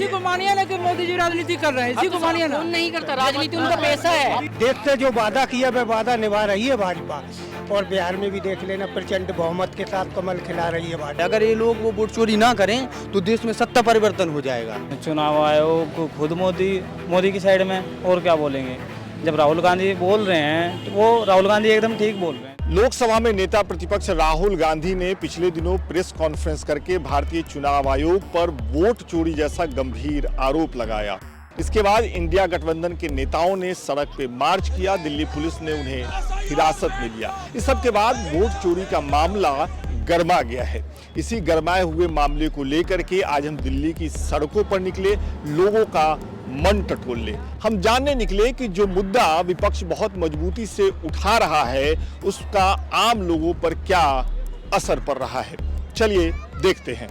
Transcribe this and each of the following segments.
इसी को मानिए ना कि मोदी जी राजनीति कर रहे हैं, इसी को मानिए ना। नहीं करता राजनीति, उनका पैसा है। देश से जो वादा किया वह वादा निभा रही है भाजपा। और बिहार में भी देख लेना, प्रचंड बहुमत के साथ कमल खिला रही है भाजपा। अगर ये लोग वो वोट चोरी ना करें तो देश में सत्ता परिवर्तन हो जाएगा। चुनाव आयोग खुद मोदी की साइड में, और क्या बोलेंगे। जब राहुल गांधी बोल रहे हैं तो वो राहुल गांधी एकदम ठीक बोल रहे हैं। लोकसभा में नेता प्रतिपक्ष राहुल गांधी ने पिछले दिनों प्रेस कॉन्फ्रेंस करके भारतीय चुनाव आयोग पर वोट चोरी जैसा गंभीर आरोप लगाया। इसके बाद इंडिया गठबंधन के नेताओं ने सड़क पे मार्च किया, दिल्ली पुलिस ने उन्हें हिरासत में लिया। इस सब के बाद वोट चोरी का मामला गरमा गया है। इसी गरमाए हुए मामले को लेकर के आज हम दिल्ली की सड़कों पर निकले, लोगों का मन टटोल ले। हम जानने निकले कि जो मुद्दा विपक्ष बहुत मजबूती से उठा रहा है उसका आम लोगों पर क्या असर पड़ रहा है। चलिए देखते हैं।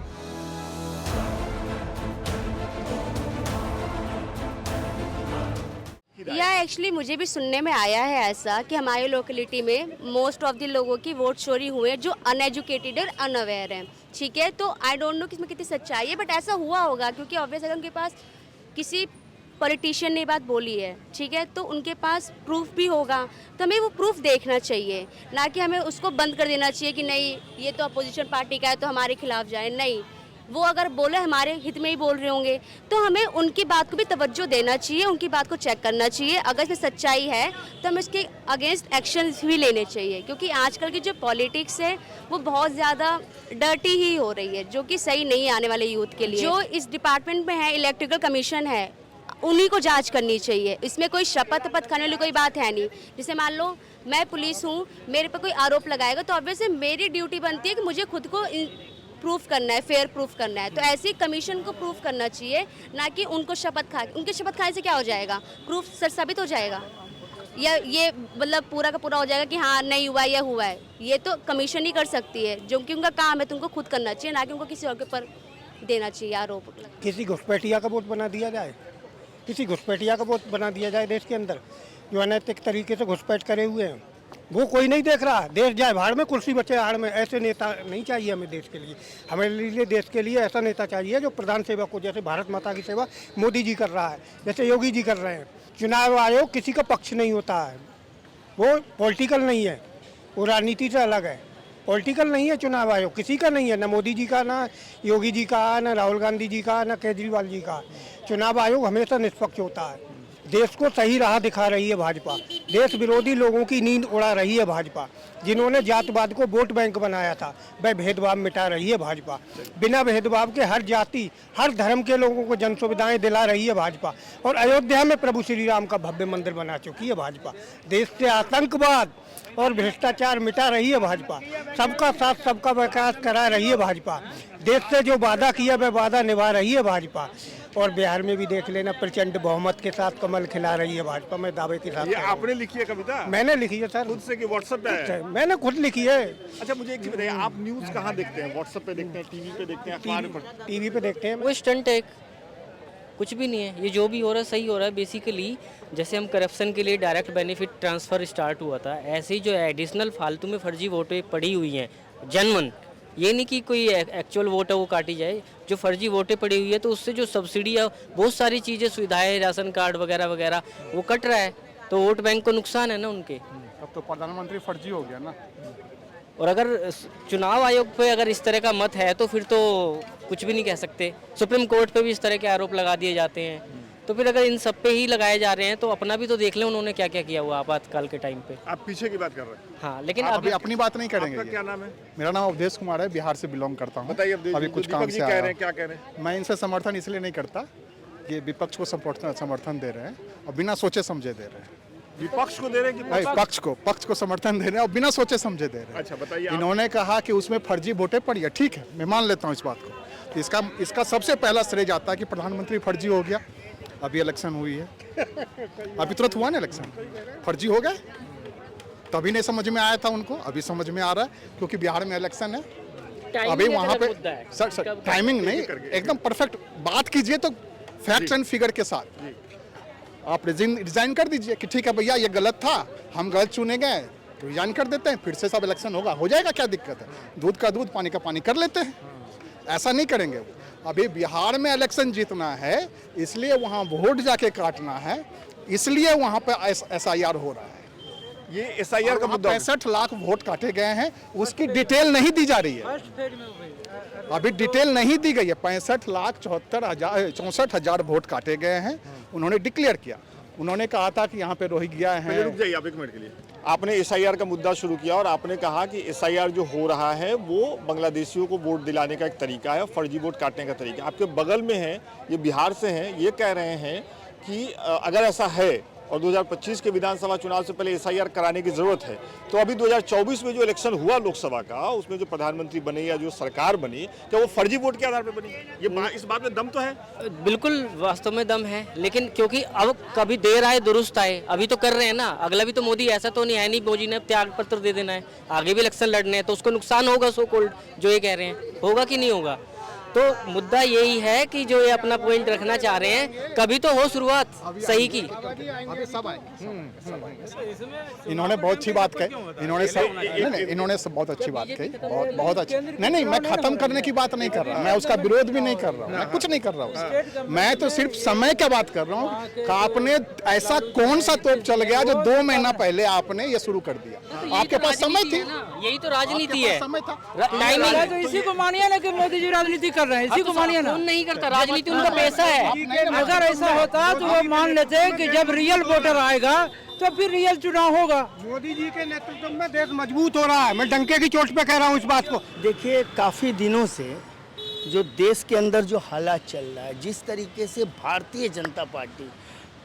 या एक्चुअली मुझे भी सुनने में आया है ऐसा कि हमारी लोकेलिटी में मोस्ट ऑफ द लोगों की वोट चोरी हुए जो अनएजुकेटेड और अनअवेयर हैं। ठीक है, तो आई डोंट नो कि इसमें कितनी सच्चाई है, बट ऐसा हुआ होगा क्योंकि ऑब्वियस अगर उनके पास किसी पॉलिटिशियन ने बात बोली है, ठीक है, तो उनके पास प्रूफ भी होगा, तो हमें वो प्रूफ देखना चाहिए, ना कि हमें उसको बंद कर देना चाहिए कि नहीं ये तो अपोजिशन पार्टी का है तो हमारे खिलाफ जाए। नहीं, वो अगर बोले हमारे हित में ही बोल रहे होंगे तो हमें उनकी बात को भी तवज्जो देना चाहिए, उनकी बात को चेक करना चाहिए। अगर इसमें सच्चाई है तो हमें उसके अगेंस्ट एक्शन भी लेने चाहिए, क्योंकि आजकल की जो पॉलिटिक्स है वो बहुत ज़्यादा डर्टी ही हो रही है, जो कि सही नहीं आने वाले यूथ के लिए। जो इस डिपार्टमेंट में है, इलेक्ट्रिकल कमीशन है, उन्हीं को जांच करनी चाहिए। इसमें कोई शपथ खाने वाली कोई बात है नहीं। जैसे मान लो मैं पुलिस हूँ, मेरे पर कोई आरोप लगाएगा तो ऑब्वियसली मेरी ड्यूटी बनती है कि मुझे खुद को प्रूफ करना है, फेयर प्रूफ करना है। तो ऐसे ही कमीशन को प्रूफ करना चाहिए, ना कि उनको शपथ खा। उनके शपथ खाने से क्या हो जाएगा, प्रूफ सर साबित हो जाएगा, या ये मतलब पूरा का पूरा हो जाएगा कि हाँ नहीं हुआ या हुआ है। ये तो कमीशन ही कर सकती है, जो कि उनका काम है, तो उनको खुद करना चाहिए, ना कि उनको किसी और के ऊपर देना चाहिए आरोप। किसी घुसपैठिया का वोट बना दिया जाए, किसी घुसपैठिया का वोट बना दिया जाए देश के अंदर, जो अनैतिक तरीके से घुसपैठ करे हुए हैं, वो कोई नहीं देख रहा। देश जाए भाड़ में, कुर्सी बचे हाड़ में। ऐसे नेता नहीं चाहिए हमें देश के लिए। हमें लिए देश के लिए ऐसा नेता चाहिए जो प्रधान सेवा को, जैसे भारत माता की सेवा मोदी जी कर रहा है, जैसे योगी जी कर रहे हैं। चुनाव आयोग किसी का पक्ष नहीं होता है, वो पॉलिटिकल नहीं है, वो राजनीति से अलग है। पॉलिटिकल नहीं है चुनाव आयोग, किसी का नहीं है, ना मोदी जी का, ना योगी जी का, ना राहुल गांधी जी का, ना केजरीवाल जी का। चुनाव आयोग हमेशा निष्पक्ष होता है। देश को सही राह दिखा रही है भाजपा। देश विरोधी लोगों की नींद उड़ा रही है भाजपा। जिन्होंने जातवाद को वोट बैंक बनाया था, वह भेदभाव मिटा रही है भाजपा। बिना भेदभाव के हर जाति, हर धर्म के लोगों को जन सुविधाएं दिला रही है भाजपा। और अयोध्या में प्रभु श्री राम का भव्य मंदिर बना चुकी है भाजपा। देश से आतंकवाद और भ्रष्टाचार मिटा रही है भाजपा। सबका साथ सबका विकास करा रही है भाजपा। देश से जो वादा किया वह वादा निभा रही है भाजपा। और बिहार में भी देख लेना, प्रचंड बहुमत के साथ कमल खिला रही है भाजपा। मैं दावे के साथ। ये आपने लिखी है कविता? मैंने लिखी है सर, खुद से कि व्हाट्सएप पे है? मैंने खुद लिखी है। अच्छा, मुझे एक चीज बताइए, आप न्यूज कहाँ देखते हैं? व्हाट्सएप पे देखते हैं, टीवी पे देखते हैं, अखबार में? टीवी पे देखते हैं। वो स्टंट है, कुछ भी नहीं है। ये जो भी हो रहा है सही हो रहा है। बेसिकली जैसे हम करप्शन के लिए डायरेक्ट बेनिफिट ट्रांसफ़र स्टार्ट हुआ था, ऐसे ही जो एडिशनल फालतू में फर्जी वोटें पड़ी हुई हैं जनमन, ये नहीं कि कोई एक्चुअल वोट है वो काटी जाए। जो फर्जी वोटें पड़ी हुई है तो उससे जो सब्सिडी या बहुत सारी चीज़ें, सुविधाएं, राशन कार्ड वगैरह वगैरह वो कट रहा है, तो वोट बैंक को नुकसान है ना उनके। अब तो प्रधानमंत्री फर्जी हो गया ना। और अगर चुनाव आयोग पे अगर इस तरह का मत है तो फिर तो कुछ भी नहीं कह सकते। सुप्रीम कोर्ट पे भी इस तरह के आरोप लगा दिए जाते हैं, तो फिर अगर इन सब पे ही लगाए जा रहे हैं तो अपना भी तो देख लें उन्होंने क्या क्या किया हुआ आपातकाल के टाइम पे। आप पीछे की बात कर रहे हैं? हाँ, लेकिन अभी अपनी बात नहीं करेंगे। आपका क्या नाम है? मेरा नाम अवधेश कुमार है, बिहार से बिलोंग करता हूँ। बताइए, अभी कुछ काम से कह आया। रहे हैं, क्या कह रहे हैं? मैं इनसे समर्थन इसलिए नहीं करता कि विपक्ष को समर्थन दे रहे हैं और बिना सोचे समझे दे रहे हैं। विपक्ष को दे रहे हैं कि पक्ष को समर्थन दे रहे हैं और बिना सोचे समझे दे रहे हैं। अच्छा, बताइए। इन्होंने कहा कि उसमें फर्जी वोटें पड़ी है, ठीक है, मैं मान लेता हूँ इस बात को। तो इसका सबसे पहला श्रेय जाता है कि प्रधानमंत्री फर्जी हो गया। अभी इलेक्शन हुई है, अभी तुरंत हुआ ना इलेक्शन, फर्जी हो गए। तभी नहीं समझ में आया था उनको, अभी समझ में आ रहा है क्योंकि बिहार में इलेक्शन है। अभी वहाँ पे सर टाइमिंग नहीं, एकदम परफेक्ट बात कीजिए तो फैक्ट्स एंड फिगर के साथ। आप रिजाइन कर दीजिए कि ठीक है भैया ये गलत था, हम गलत चुने गए, तो रिजाइन कर देते हैं, फिर से सब इलेक्शन होगा, हो जाएगा, क्या दिक्कत है? दूध का दूध पानी का पानी कर लेते हैं। ऐसा नहीं करेंगे अभी बिहार में इलेक्शन जीतना है, इसलिए वहाँ वोट जाके काटना है, इसलिए वहाँ पे SIR हो रहा है। ये SIR का मुद्दा 65 लाख वोट काटे गए हैं, उसकी डिटेल नहीं दी जा रही है, अभी डिटेल नहीं दी गई है। 65,64,000 वोट काटे गए हैं, उन्होंने डिक्लेयर किया। उन्होंने कहा था कि यहाँ पे रोहिंग्या हैं। रुक जाइए आप एक मिनट के लिए। आपने SIR का मुद्दा शुरू किया और आपने कहा कि SIR जो हो रहा है वो बांग्लादेशियों को वोट दिलाने का एक तरीका है, फर्जी वोट काटने का तरीका। आपके बगल में है, ये बिहार से हैं, ये कह रहे हैं कि अगर ऐसा है और 2025 के विधानसभा चुनाव से पहले SIR कराने की जरूरत है, तो अभी 2024 में जो इलेक्शन हुआ लोकसभा का, उसमें जो प्रधानमंत्री बने या जो सरकार बनी, क्या वो फर्जी वोट के आधार पर बनी? इस बात में दम तो है? बिल्कुल वास्तव में दम है, लेकिन क्योंकि अब कभी देर आए दुरुस्त आए, अभी तो कर रहे हैं ना। अगला भी तो मोदी, ऐसा तो नहीं है नहीं मोदी ने त्याग पत्र दे देना है, आगे भी इलेक्शन लड़ने हैं, तो उसको नुकसान होगा सो कोल्ड जो ये कह रहे हैं, होगा कि नहीं होगा। तो मुद्दा यही है कि जो ये अपना पॉइंट रखना चाह रहे हैं, कभी तो हो शुरुआत सही की। अभी सब इन्होंने बहुत अच्छी बात कही, इन्होंने सब बहुत अच्छी बात कही, बहुत अच्छी। नहीं, मैं खत्म करने की बात नहीं कर रहा, मैं उसका विरोध भी नहीं कर रहा हूँ, मैं कुछ नहीं कर रहा हूँ, मैं तो सिर्फ समय की बात कर रहा हूँ। आपने ऐसा कौन सा तोप चल गया जो 2 महीना पहले आपने ये शुरू कर दिया? आपके पास समय थी, यही तो राजनीति है, समय था। टाइमिंग। तो इसी को मानिए ना कि मोदी जी राजनीति कर रहे हैं, इसी को मानिए ना। कौन नहीं करता, राजनीति उनका पैसा है। अगर ऐसा होता तो वो मान लेते कि जब रियल वोटर आएगा तो फिर रियल चुनाव होगा। मोदी जी के नेतृत्व में देश मजबूत हो रहा है, मैं डंके की चोट पे कह रहा हूँ इस बात को। देखिए, काफ़ी दिनों से जो देश के अंदर जो हालात चल रहा है, जिस तरीके से भारतीय जनता पार्टी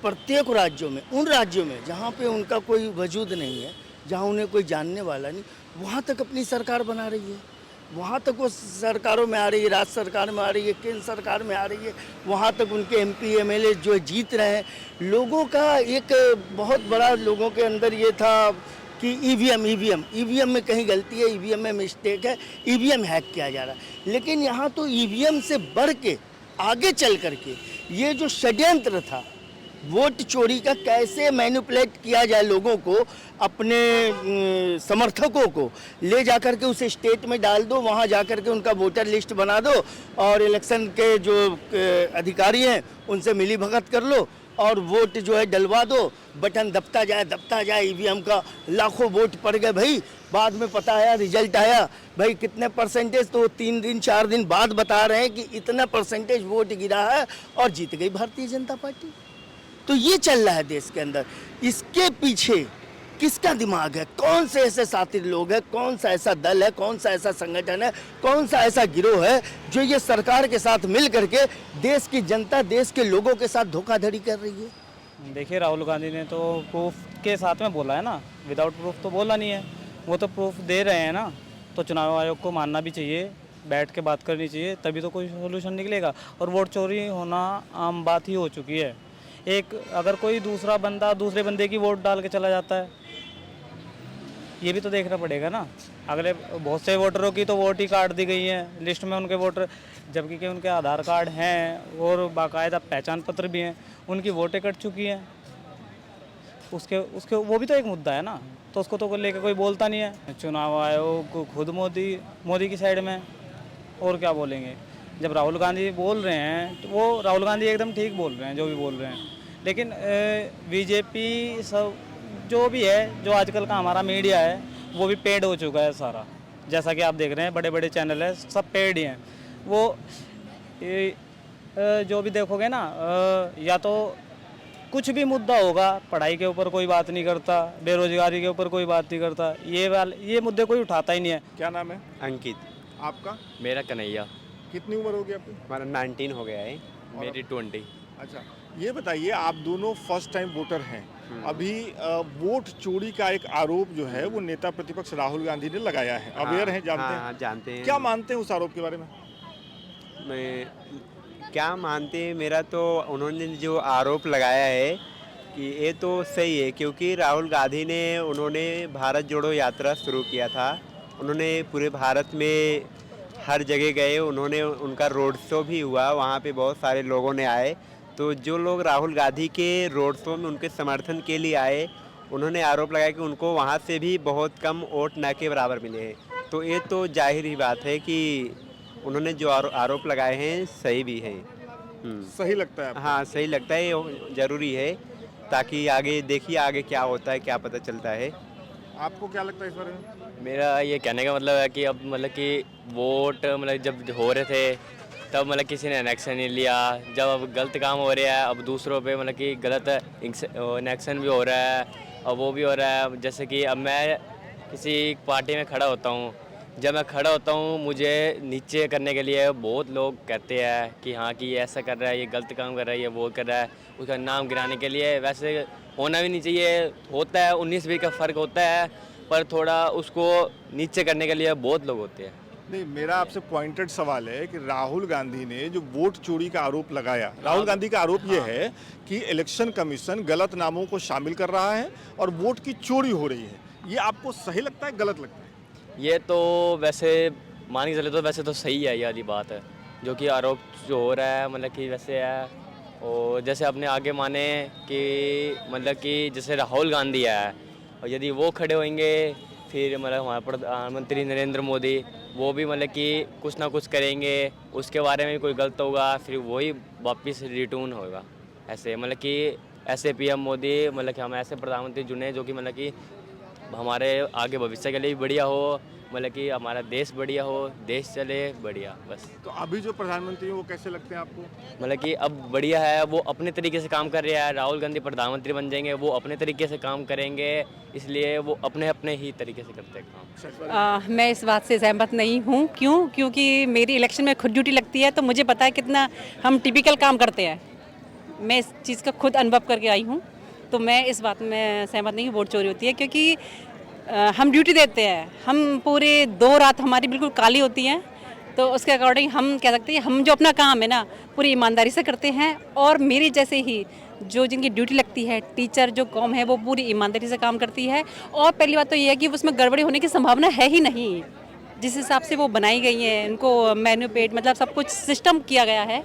प्रत्येक राज्यों में, उन राज्यों में जहाँ पे उनका कोई वजूद नहीं है, जहाँ उन्हें कोई जानने वाला नहीं, वहाँ तक अपनी सरकार बना रही है, वहाँ तक वो सरकारों में आ रही है, राज्य सरकार में आ रही है, केंद्र सरकार में आ रही है, वहाँ तक उनके MP MLA जो जीत रहे हैं। लोगों का एक बहुत बड़ा लोगों के अंदर ये था कि EVM में कहीं गलती है, EVM में मिस्टेक है, EVM हैक किया जा रहा है। लेकिन यहाँ तो EVM से बढ़ के आगे चल करके ये जो षड्यंत्र था वोट चोरी का, कैसे मैनिपुलेट किया जाए लोगों को, अपने समर्थकों को ले जाकर के उसे स्टेट में डाल दो, वहाँ जाकर के उनका वोटर लिस्ट बना दो और इलेक्शन के जो अधिकारी हैं उनसे मिली भगत कर लो और वोट जो है डलवा दो, बटन दबता जाए EVM का, लाखों वोट पड़ गए भाई। बाद में पता आया, रिजल्ट आया भाई कितने परसेंटेज, तो 3 दिन 4 दिन बाद बता रहे हैं कि इतना परसेंटेज वोट गिरा है और जीत गई भारतीय जनता पार्टी। तो ये चल रहा है देश के अंदर। इसके पीछे किसका दिमाग है? कौन से ऐसे साथी लोग हैं, कौन सा ऐसा दल है, कौन सा ऐसा संगठन है, कौन सा ऐसा गिरोह है जो ये सरकार के साथ मिल करके देश की जनता, देश के लोगों के साथ धोखाधड़ी कर रही है? देखिए, राहुल गांधी ने तो प्रूफ के साथ में बोला है ना, विदाउट प्रूफ तो बोला नहीं है। वो तो प्रूफ दे रहे हैं ना, तो चुनाव आयोग को मानना भी चाहिए, बैठ के बात करनी चाहिए, तभी तो कोई सोल्यूशन निकलेगा। और वोट चोरी होना आम बात ही हो चुकी है। एक अगर कोई दूसरा बंदा दूसरे बंदे की वोट डाल के चला जाता है, ये भी तो देखना पड़ेगा ना। अगले बहुत से वोटरों की तो वोट ही काट दी गई है लिस्ट में उनके वोटर, जबकि कि उनके आधार कार्ड हैं और बाकायदा पहचान पत्र भी हैं, उनकी वोटें कट चुकी हैं। उसके वो भी तो एक मुद्दा है ना, तो उसको तो लेकर कोई बोलता नहीं है। चुनाव आयोग खुद मोदी की साइड में, और क्या बोलेंगे। जब राहुल गांधी बोल रहे हैं तो वो राहुल गांधी एकदम ठीक बोल रहे हैं जो भी बोल रहे हैं, लेकिन बीजेपी सब जो भी है, जो आजकल का हमारा मीडिया है वो भी पेड हो चुका है सारा। जैसा कि आप देख रहे हैं, बड़े बड़े चैनल है सब पेड ही हैं। वो जो भी देखोगे ना, या तो कुछ भी मुद्दा होगा, पढ़ाई के ऊपर कोई बात नहीं करता, बेरोजगारी के ऊपर कोई बात नहीं करता, ये मुद्दे कोई उठाता ही नहीं है। क्या नाम है? अंकित। आपका? मेरा कन्हैया। कितनी उम्र हो गई आपकी? हमारा 19 हो गया है, मेरी 20। अच्छा, ये बताइए, आप दोनों फर्स्ट टाइम वोटर हैं। अभी वोट चोरी का एक आरोप जो है वो नेता प्रतिपक्ष राहुल गांधी ने लगाया है, अवेयर हैं, जानते हैं? हाँ, जानते हैं। क्या मानते हैं उस आरोप के बारे में? मैं क्या मानते हैं, मेरा तो उन्होंने जो आरोप लगाया है कि ये तो सही है, क्योंकि राहुल गांधी ने उन्होंने भारत जोड़ो यात्रा शुरू किया था। उन्होंने पूरे भारत में हर जगह गए, उन्होंने उनका रोड शो भी हुआ, वहाँ पे बहुत सारे लोगों ने आए। तो जो लोग राहुल गांधी के रोड शो में उनके समर्थन के लिए आए, उन्होंने आरोप लगाया कि उनको वहाँ से भी बहुत कम वोट न के बराबर मिले हैं। तो ये तो जाहिर ही बात है कि उन्होंने जो आरोप लगाए हैं सही भी है। सही लगता है आपको? हाँ सही लगता है, ये ज़रूरी है, ताकि आगे देखिए आगे क्या होता है, क्या पता चलता है। आपको क्या लगता है इस बारे में? मेरा ये कहने का मतलब है कि अब मतलब कि वोट मतलब जब हो रहे थे तब मतलब किसी ने एक्शन नहीं लिया, जब अब गलत काम हो रहा है अब दूसरों पे मतलब कि गलत एक्शन भी हो रहा है और वो भी हो रहा है। जैसे कि अब मैं किसी पार्टी में खड़ा होता हूँ, जब मैं खड़ा होता हूँ मुझे नीचे करने के लिए बहुत लोग कहते हैं कि हाँ कि ये ऐसा कर रहा है, ये गलत काम कर रहा है, ये वो कर रहा है, उसका नाम गिराने के लिए। वैसे होना भी नहीं चाहिए, होता है 19-20 का फ़र्क होता है, पर थोड़ा उसको नीचे करने के लिए बहुत लोग होते हैं। नहीं, मेरा आपसे पॉइंटेड सवाल है कि राहुल गांधी ने जो वोट चोरी का आरोप लगाया, राहुल गांधी का आरोप ये है कि इलेक्शन कमीशन गलत नामों को शामिल कर रहा है और वोट की चोरी हो रही है। ये आपको सही लगता है, गलत लगता है? ये तो वैसे मान के चले तो वैसे तो सही है, ये वाली बात है जो कि आरोप जो हो रहा है मतलब कि वैसे है। और जैसे अपने आगे माने कि मतलब कि जैसे राहुल गांधी है और यदि वो खड़े होंगे फिर मतलब हमारे प्रधानमंत्री नरेंद्र मोदी वो भी मतलब कि कुछ ना कुछ करेंगे, उसके बारे में कोई गलत होगा फिर वही वापस रिटर्न होगा। ऐसे मतलब कि ऐसे पीएम मोदी मतलब कि हम ऐसे प्रधानमंत्री चुने जो कि मतलब कि हमारे आगे भविष्य के लिए भी बढ़िया हो, मतलब कि हमारा देश बढ़िया हो, देश चले बढ़िया बस। तो अभी जो प्रधानमंत्री हैं वो कैसे लगते हैं आपको? मतलब कि अब बढ़िया है, वो अपने तरीके से काम कर रहा है। राहुल गांधी प्रधानमंत्री बन जाएंगे, वो अपने तरीके से काम करेंगे, इसलिए वो अपने अपने ही तरीके से करते हैं काम। मैं इस बात से सहमत नहीं हूँ। क्योंकि मेरी इलेक्शन में खुद ड्यूटी लगती है तो मुझे पता है कितना हम टिपिकल काम करते हैं। मैं इस चीज़ का खुद अनुभव करके आई हूँ, तो मैं इस बात में सहमत नहीं कि वोट चोरी होती है। क्योंकि हम ड्यूटी देते हैं, हम पूरे 2 रात हमारी बिल्कुल काली होती हैं, तो उसके अकॉर्डिंग हम कह सकते हैं हम जो अपना काम है ना पूरी ईमानदारी से करते हैं। और मेरी जैसे ही जो जिनकी ड्यूटी लगती है, टीचर जो कॉम है वो पूरी ईमानदारी से काम करती है। और पहली बात तो ये है कि उसमें गड़बड़ी होने की संभावना है ही नहीं। जिस हिसाब से वो बनाई गई हैं, उनको मैन्युपेट मतलब सब कुछ सिस्टम किया गया है।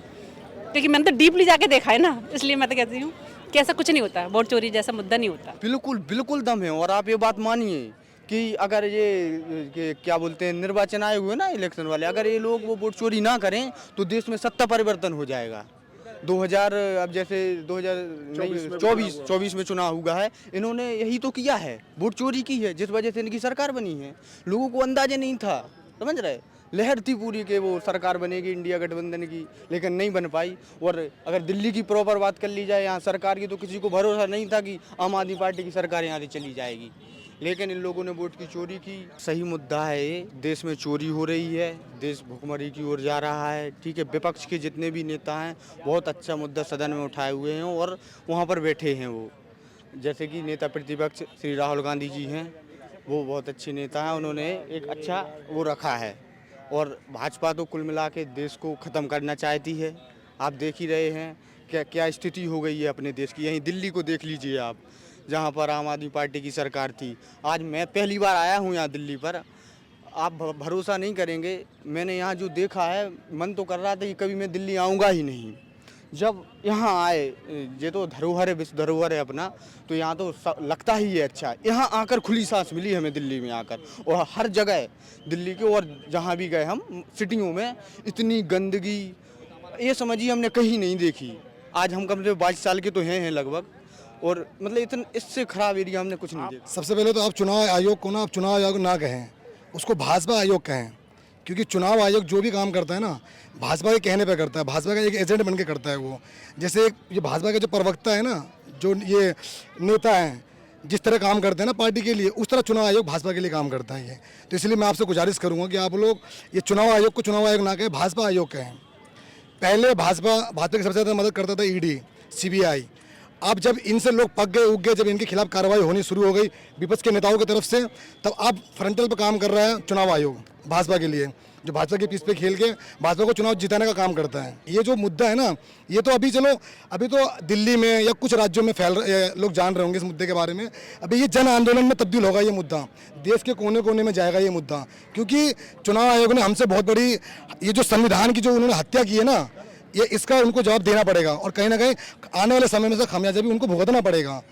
क्योंकि मैंने तो डीपली जाके देखा है ना, इसलिए मैं तो कहती हूँ कि ऐसा कुछ नहीं होता, वोट चोरी जैसा मुद्दा नहीं होता। बिल्कुल बिल्कुल दम है। और आप ये बात मानिए कि अगर ये क्या बोलते हैं निर्वाचन आयोग हुए ना इलेक्शन वाले, अगर ये लोग वो वोट चोरी ना करें तो देश में सत्ता परिवर्तन हो जाएगा। 2000 अब जैसे 2024 में चुनाव हुआ है, इन्होंने यही तो किया है, वोट चोरी की है, जिस वजह से इनकी सरकार बनी है। लोगों को अंदाजा नहीं था, समझ रहे, लहर थी पूरी के वो सरकार बनेगी इंडिया गठबंधन की, लेकिन नहीं बन पाई। और अगर दिल्ली की प्रॉपर बात कर ली जाए यहाँ सरकार की, तो किसी को भरोसा नहीं था कि आम आदमी पार्टी की सरकार यहाँ से चली जाएगी, लेकिन इन लोगों ने वोट की चोरी की। सही मुद्दा है ये, देश में चोरी हो रही है, देश भुखमरी की ओर जा रहा है। ठीक है, विपक्ष के जितने भी नेता हैं बहुत अच्छा मुद्दा सदन में उठाए हुए हैं और वहाँ पर बैठे हैं वो, जैसे कि नेता प्रतिपक्ष श्री राहुल गांधी जी हैं, वो बहुत अच्छे नेता हैं, उन्होंने एक अच्छा वो रखा है। और भाजपा तो कुल मिला के देश को ख़त्म करना चाहती है। आप देख ही रहे हैं क्या क्या स्थिति हो गई है अपने देश की। यहीं दिल्ली को देख लीजिए आप, जहाँ पर आम आदमी पार्टी की सरकार थी। आज मैं पहली बार आया हूँ यहाँ दिल्ली पर, आप भरोसा नहीं करेंगे, मैंने यहाँ जो देखा है मन तो कर रहा था कि कभी मैं दिल्ली आऊँगा ही नहीं। जब यहाँ आए, ये तो धरोहर है, विश्व धरोहर है अपना, तो यहाँ तो लगता ही है अच्छा। यहाँ आकर खुली सांस मिली हमें दिल्ली में आकर, और हर जगह दिल्ली के और जहाँ भी गए हम सिटियों में इतनी गंदगी ये समझिए हमने कहीं नहीं देखी। आज हम कम से 22 साल के तो हैं लगभग, और मतलब इतना इससे ख़राब एरिया हमने कुछ नहीं देखा। सबसे पहले तो आप चुनाव आयोग को आप चुनाव आयोग ना कहें, उसको भाजपा आयोग कहें, क्योंकि चुनाव आयोग जो भी काम करता है ना भाजपा के कहने पे करता है, भाजपा का एक एजेंट बन के करता है वो। जैसे ये भाजपा के जो प्रवक्ता है ना, जो ये नेता हैं, जिस तरह काम करते हैं ना पार्टी के लिए, उस तरह चुनाव आयोग भाजपा के लिए काम करता है ये। तो इसलिए मैं आपसे गुजारिश करूँगा कि आप लोग ये चुनाव आयोग को चुनाव आयोग ना कहें, भाजपा आयोग कहें। पहले भाजपा की सबसे ज़्यादा मदद करता था ईडी, सीबीआई। अब जब इनसे लोग पक गए, उग गए, जब इनके खिलाफ कार्रवाई होनी शुरू हो गई विपक्ष के नेताओं की तरफ से, तब अब फ्रंटल पर काम कर रहा है चुनाव आयोग भाजपा के लिए, जो भाजपा के पीछ पे खेल के भाजपा को चुनाव जिताने का काम करता है। ये जो मुद्दा है ना, ये तो अभी चलो अभी तो दिल्ली में या कुछ राज्यों में लोग जान रहे होंगे इस मुद्दे के बारे में। अभी ये जन आंदोलन में तब्दील होगा, ये मुद्दा देश के कोने कोने में जाएगा ये मुद्दा, क्योंकि चुनाव आयोग ने हमसे बहुत बड़ी ये जो संविधान की जो उन्होंने हत्या की है ना, ये इसका उनको जवाब देना पड़ेगा, और कहीं ना कहीं आने वाले समय में से खामियाजा भी उनको भुगतना पड़ेगा।